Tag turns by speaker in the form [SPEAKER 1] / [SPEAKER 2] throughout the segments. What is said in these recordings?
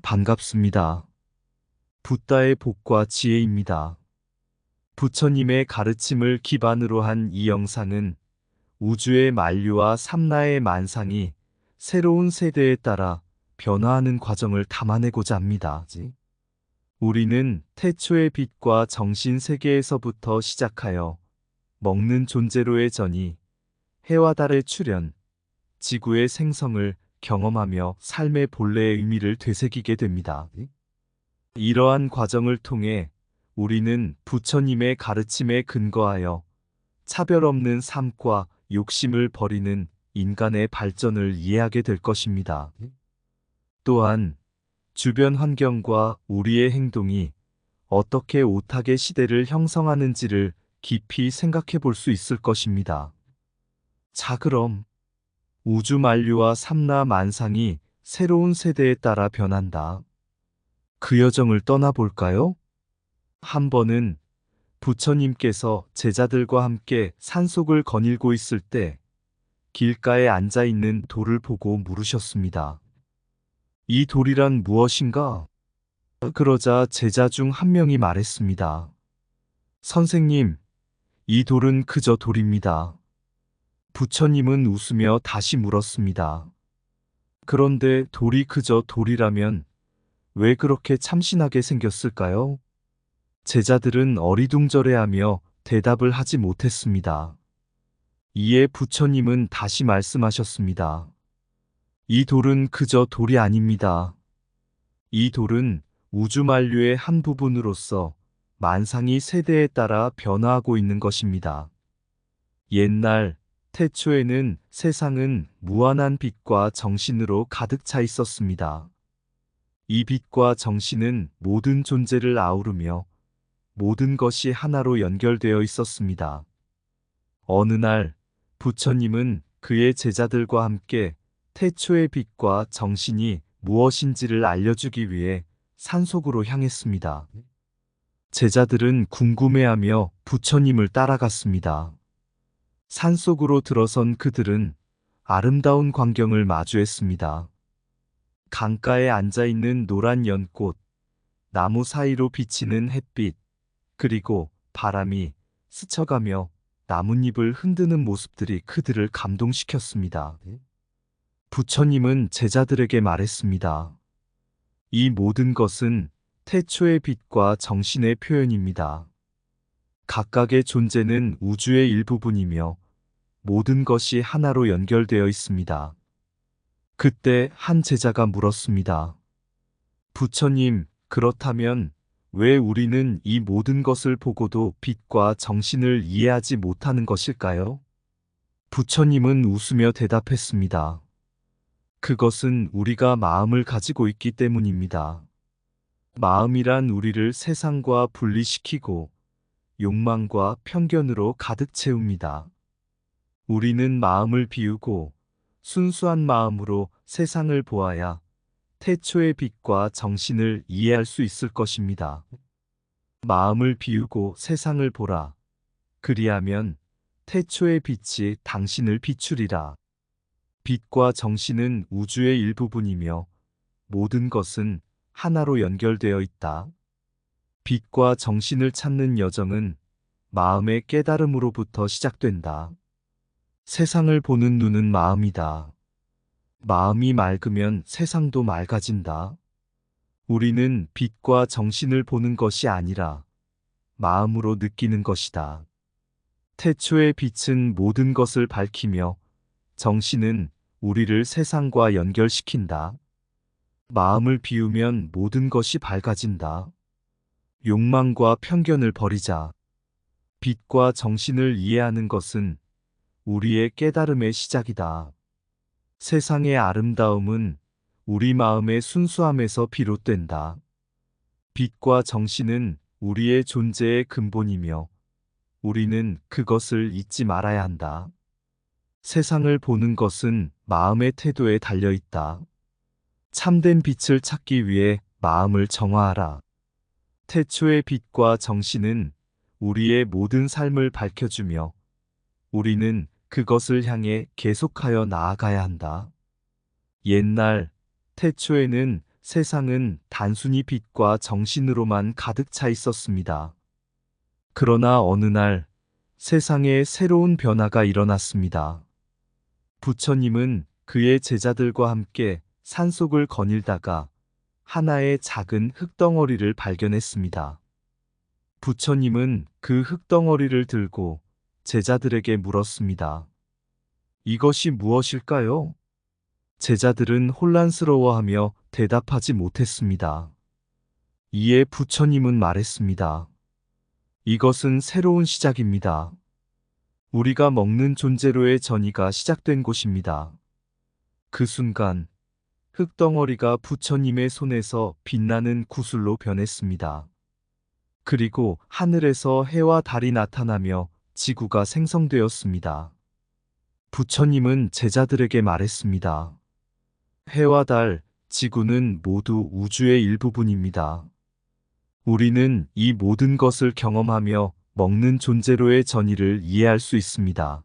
[SPEAKER 1] 반갑습니다. 붓다의 복과 지혜입니다. 부처님의 가르침을 기반으로 한 이 영상은 우주의 만류와 삼라의 만상이 새로운 세대에 따라 변화하는 과정을 담아내고자 합니다. 우리는 태초의 빛과 정신 세계에서부터 시작하여 먹는 존재로의 전이 해와 달의 출현, 지구의 생성을 경험하며 삶의 본래의 의미를 되새기게 됩니다. 이러한 과정을 통해 우리는 부처님의 가르침에 근거하여 차별 없는 삶과 욕심을 버리는 인간의 발전을 이해하게 될 것입니다. 또한 주변 환경과 우리의 행동이 어떻게 오탁의 시대를 형성하는지를 깊이 생각해 볼 수 있을 것입니다. 자, 그럼 우주 만류와 삼라 만상이 새로운 세대에 따라 변한다. 그 여정을 떠나볼까요? 한 번은 부처님께서 제자들과 함께 산속을 거닐고 있을 때 길가에 앉아 있는 돌을 보고 물으셨습니다. 이 돌이란 무엇인가? 그러자 제자 중 한 명이 말했습니다. 선생님, 이 돌은 그저 돌입니다. 부처님은 웃으며 다시 물었습니다. 그런데 돌이 그저 돌이라면 왜 그렇게 참신하게 생겼을까요? 제자들은 어리둥절해하며 대답을 하지 못했습니다. 이에 부처님은 다시 말씀하셨습니다. 이 돌은 그저 돌이 아닙니다. 이 돌은 우주 만류의 한 부분으로서 만상이 세대에 따라 변화하고 있는 것입니다. 옛날 태초에는 세상은 무한한 빛과 정신으로 가득 차 있었습니다. 이 빛과 정신은 모든 존재를 아우르며 모든 것이 하나로 연결되어 있었습니다. 어느 날 부처님은 그의 제자들과 함께 태초의 빛과 정신이 무엇인지를 알려주기 위해 산속으로 향했습니다. 제자들은 궁금해하며 부처님을 따라갔습니다. 산속으로 들어선 그들은 아름다운 광경을 마주했습니다. 강가에 앉아있는 노란 연꽃, 나무 사이로 비치는 햇빛, 그리고 바람이 스쳐가며 나뭇잎을 흔드는 모습들이 그들을 감동시켰습니다. 부처님은 제자들에게 말했습니다. 이 모든 것은 태초의 빛과 정신의 표현입니다. 각각의 존재는 우주의 일부분이며 모든 것이 하나로 연결되어 있습니다. 그때 한 제자가 물었습니다. 부처님, 그렇다면 왜 우리는 이 모든 것을 보고도 빛과 정신을 이해하지 못하는 것일까요? 부처님은 웃으며 대답했습니다. 그것은 우리가 마음을 가지고 있기 때문입니다. 마음이란 우리를 세상과 분리시키고 욕망과 편견으로 가득 채웁니다. 우리는 마음을 비우고 순수한 마음으로 세상을 보아야 태초의 빛과 정신을 이해할 수 있을 것입니다. 마음을 비우고 세상을 보라. 그리하면 태초의 빛이 당신을 비추리라. 빛과 정신은 우주의 일부분이며 모든 것은 하나로 연결되어 있다. 빛과 정신을 찾는 여정은 마음의 깨달음으로부터 시작된다. 세상을 보는 눈은 마음이다. 마음이 맑으면 세상도 맑아진다. 우리는 빛과 정신을 보는 것이 아니라 마음으로 느끼는 것이다. 태초의 빛은 모든 것을 밝히며 정신은 우리를 세상과 연결시킨다. 마음을 비우면 모든 것이 밝아진다. 욕망과 편견을 버리자. 빛과 정신을 이해하는 것은 우리의 깨달음의 시작이다. 세상의 아름다움은 우리 마음의 순수함에서 비롯된다. 빛과 정신은 우리의 존재의 근본이며 우리는 그것을 잊지 말아야 한다. 세상을 보는 것은 마음의 태도에 달려 있다. 참된 빛을 찾기 위해 마음을 정화하라. 태초의 빛과 정신은 우리의 모든 삶을 밝혀주며 우리는 그것을 향해 계속하여 나아가야 한다. 옛날 태초에는 세상은 단순히 빛과 정신으로만 가득 차 있었습니다. 그러나 어느 날 세상에 새로운 변화가 일어났습니다. 부처님은 그의 제자들과 함께 산속을 거닐다가 하나의 작은 흙덩어리를 발견했습니다. 부처님은 그 흙덩어리를 들고 제자들에게 물었습니다. 이것이 무엇일까요? 제자들은 혼란스러워하며 대답하지 못했습니다. 이에 부처님은 말했습니다. 이것은 새로운 시작입니다. 우리가 먹는 존재로의 전이가 시작된 곳입니다. 그 순간 흙덩어리가 부처님의 손에서 빛나는 구슬로 변했습니다. 그리고 하늘에서 해와 달이 나타나며 지구가 생성되었습니다. 부처님은 제자들에게 말했습니다. 해와 달, 지구는 모두 우주의 일부분입니다. 우리는 이 모든 것을 경험하며 먹는 존재로의 전의를 이해할 수 있습니다.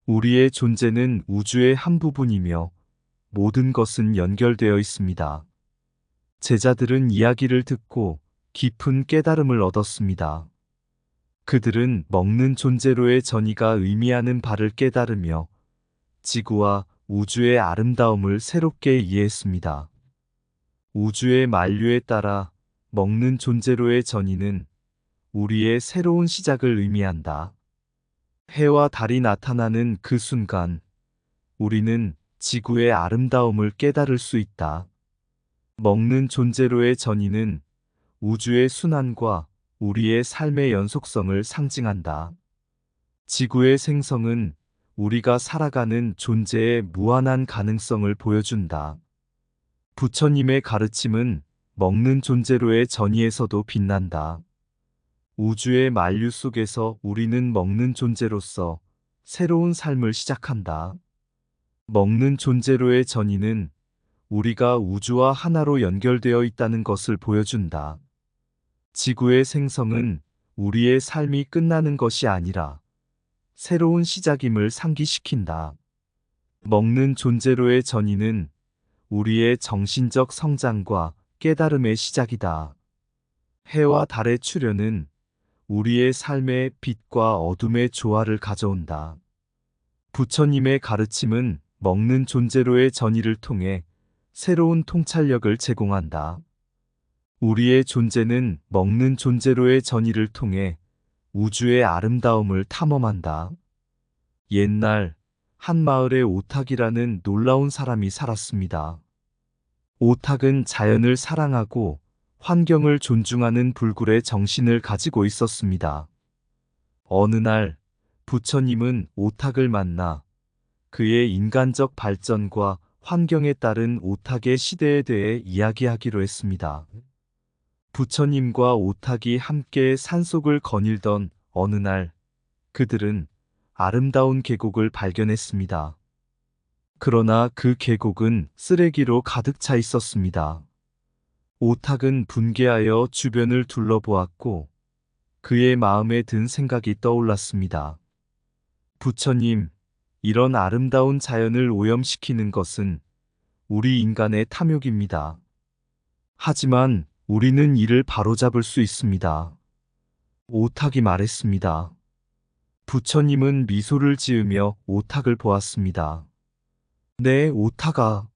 [SPEAKER 1] 우리의 존재는 우주의 한 부분이며 모든 것은 연결되어 있습니다. 제자들은 이야기를 듣고 깊은 깨달음을 얻었습니다. 그들은 먹는 존재로의 전의가 의미하는 바를 깨달으며 지구와 우주의 아름다움을 새롭게 이해했습니다. 우주의 만류에 따라 먹는 존재로의 전의는 우리의 새로운 시작을 의미한다. 해와 달이 나타나는 그 순간 우리는 지구의 아름다움을 깨달을 수 있다. 먹는 존재로의 전의는 우주의 순환과 우리의 삶의 연속성을 상징한다. 지구의 생성은 우리가 살아가는 존재의 무한한 가능성을 보여준다. 부처님의 가르침은 먹는 존재로의 전의에서도 빛난다. 우주의 만류 속에서 우리는 먹는 존재로서 새로운 삶을 시작한다. 먹는 존재로의 전의는 우리가 우주와 하나로 연결되어 있다는 것을 보여준다. 지구의 생성은 우리의 삶이 끝나는 것이 아니라 새로운 시작임을 상기시킨다. 먹는 존재로의 전의는 우리의 정신적 성장과 깨달음의 시작이다. 해와 달의 출현은 우리의 삶에 빛과 어둠의 조화를 가져온다. 부처님의 가르침은 먹는 존재로의 전의를 통해 새로운 통찰력을 제공한다. 우리의 존재는 먹는 존재로의 전의를 통해 우주의 아름다움을 탐험한다. 옛날 한 마을에 오탁이라는 놀라운 사람이 살았습니다. 오탁은 자연을 사랑하고 환경을 존중하는 불굴의 정신을 가지고 있었습니다. 어느 날 부처님은 오탁을 만나 그의 인간적 발전과 환경에 따른 오탁의 시대에 대해 이야기하기로 했습니다. 부처님과 오탁이 함께 산속을 거닐던 어느 날 그들은 아름다운 계곡을 발견했습니다. 그러나 그 계곡은 쓰레기로 가득 차 있었습니다. 오탁은 분개하여 주변을 둘러보았고 그의 마음에 든 생각이 떠올랐습니다. 부처님, 이런 아름다운 자연을 오염시키는 것은 우리 인간의 탐욕입니다. 하지만 우리는 이를 바로잡을 수 있습니다. 오탁이 말했습니다. 부처님은 미소를 지으며 오탁을 보았습니다. 네, 오탁아.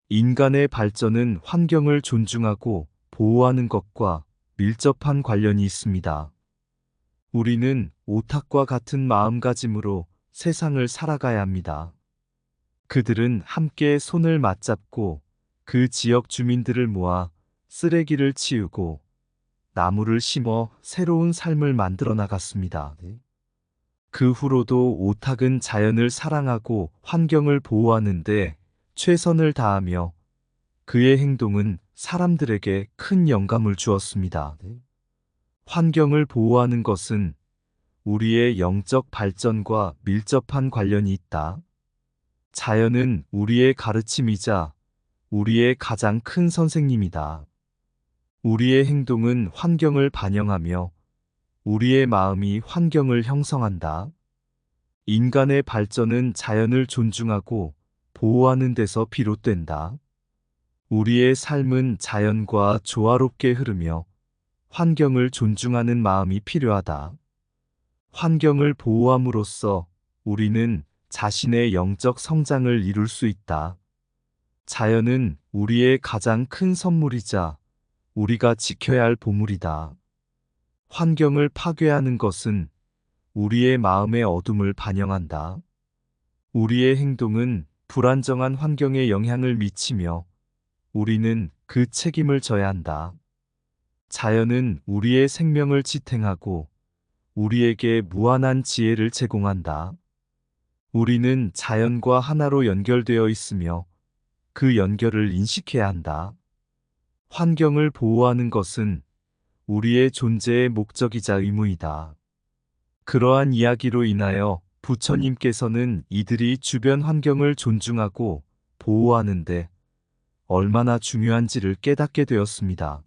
[SPEAKER 1] 인간의 발전은 환경을 존중하고 보호하는 것과 밀접한 관련이 있습니다. 우리는 오탁과 같은 마음가짐으로 세상을 살아가야 합니다. 그들은 함께 손을 맞잡고 그 지역 주민들을 모아 쓰레기를 치우고 나무를 심어 새로운 삶을 만들어 나갔습니다. 그 후로도 오탁은 자연을 사랑하고 환경을 보호하는데 최선을 다하며 그의 행동은 사람들에게 큰 영감을 주었습니다. 환경을 보호하는 것은 우리의 영적 발전과 밀접한 관련이 있다. 자연은 우리의 가르침이자 우리의 가장 큰 선생님이다. 우리의 행동은 환경을 반영하며 우리의 마음이 환경을 형성한다. 인간의 발전은 자연을 존중하고 보호하는 데서 비롯된다. 우리의 삶은 자연과 조화롭게 흐르며 환경을 존중하는 마음이 필요하다. 환경을 보호함으로써 우리는 자신의 영적 성장을 이룰 수 있다. 자연은 우리의 가장 큰 선물이자 우리가 지켜야 할 보물이다. 환경을 파괴하는 것은 우리의 마음의 어둠을 반영한다. 우리의 행동은 불안정한 환경에 영향을 미치며 우리는 그 책임을 져야 한다. 자연은 우리의 생명을 지탱하고 우리에게 무한한 지혜를 제공한다. 우리는 자연과 하나로 연결되어 있으며 그 연결을 인식해야 한다. 환경을 보호하는 것은 우리의 존재의 목적이자 의무이다. 그러한 이야기로 인하여 부처님께서는 이들이 주변 환경을 존중하고 보호하는데 얼마나 중요한지를 깨닫게 되었습니다.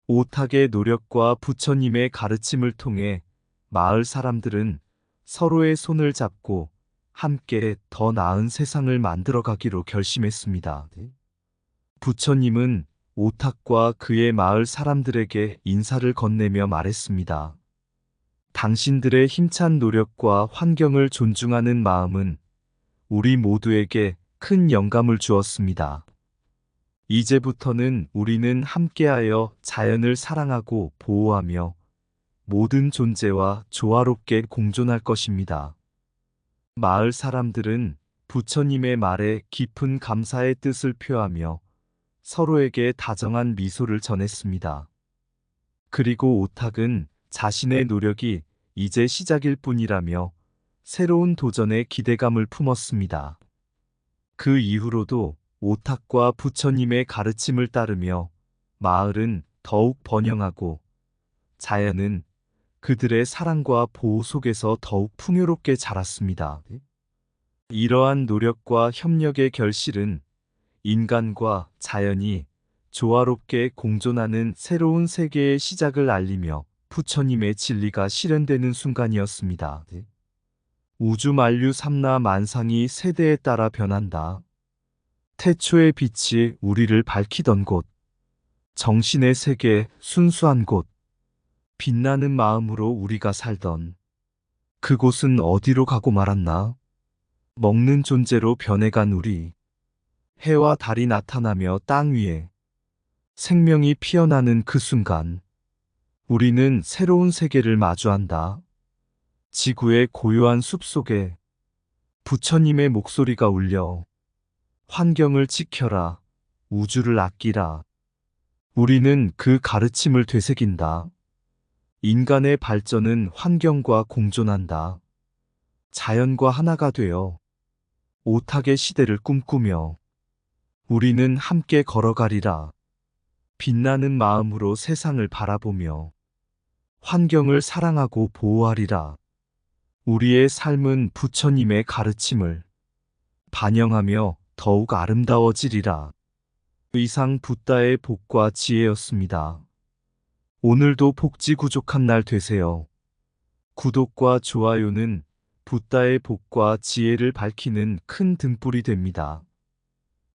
[SPEAKER 1] 오탁의 노력과 부처님의 가르침을 통해 마을 사람들은 서로의 손을 잡고 함께 더 나은 세상을 만들어가기로 결심했습니다. 부처님은 오탁과 그의 마을 사람들에게 인사를 건네며 말했습니다. 당신들의 힘찬 노력과 환경을 존중하는 마음은 우리 모두에게 큰 영감을 주었습니다. 이제부터는 우리는 함께하여 자연을 사랑하고 보호하며 모든 존재와 조화롭게 공존할 것입니다. 마을 사람들은 부처님의 말에 깊은 감사의 뜻을 표하며 서로에게 다정한 미소를 전했습니다. 그리고 오탁은 자신의 노력이 이제 시작일 뿐이라며 새로운 도전에 기대감을 품었습니다. 그 이후로도 오탁과 부처님의 가르침을 따르며 마을은 더욱 번영하고 자연은 그들의 사랑과 보호 속에서 더욱 풍요롭게 자랐습니다. 이러한 노력과 협력의 결실은 인간과 자연이 조화롭게 공존하는 새로운 세계의 시작을 알리며 부처님의 진리가 실현되는 순간이었습니다. 우주 만류 삼라 만상이 세대에 따라 변한다. 태초의 빛이 우리를 밝히던 곳, 정신의 세계 순수한 곳, 빛나는 마음으로 우리가 살던 그곳은 어디로 가고 말았나? 먹는 존재로 변해간 우리. 해와 달이 나타나며 땅 위에 생명이 피어나는 그 순간 우리는 새로운 세계를 마주한다. 지구의 고요한 숲속에 부처님의 목소리가 울려 환경을 지켜라, 우주를 아끼라. 우리는 그 가르침을 되새긴다. 인간의 발전은 환경과 공존한다. 자연과 하나가 되어 오탁의 시대를 꿈꾸며 우리는 함께 걸어가리라. 빛나는 마음으로 세상을 바라보며 환경을 사랑하고 보호하리라. 우리의 삶은 부처님의 가르침을 반영하며 더욱 아름다워지리라. 이상 붓다의 복과 지혜였습니다. 오늘도 복지구족한 날 되세요. 구독과 좋아요는 붓다의 복과 지혜를 밝히는 큰 등불이 됩니다.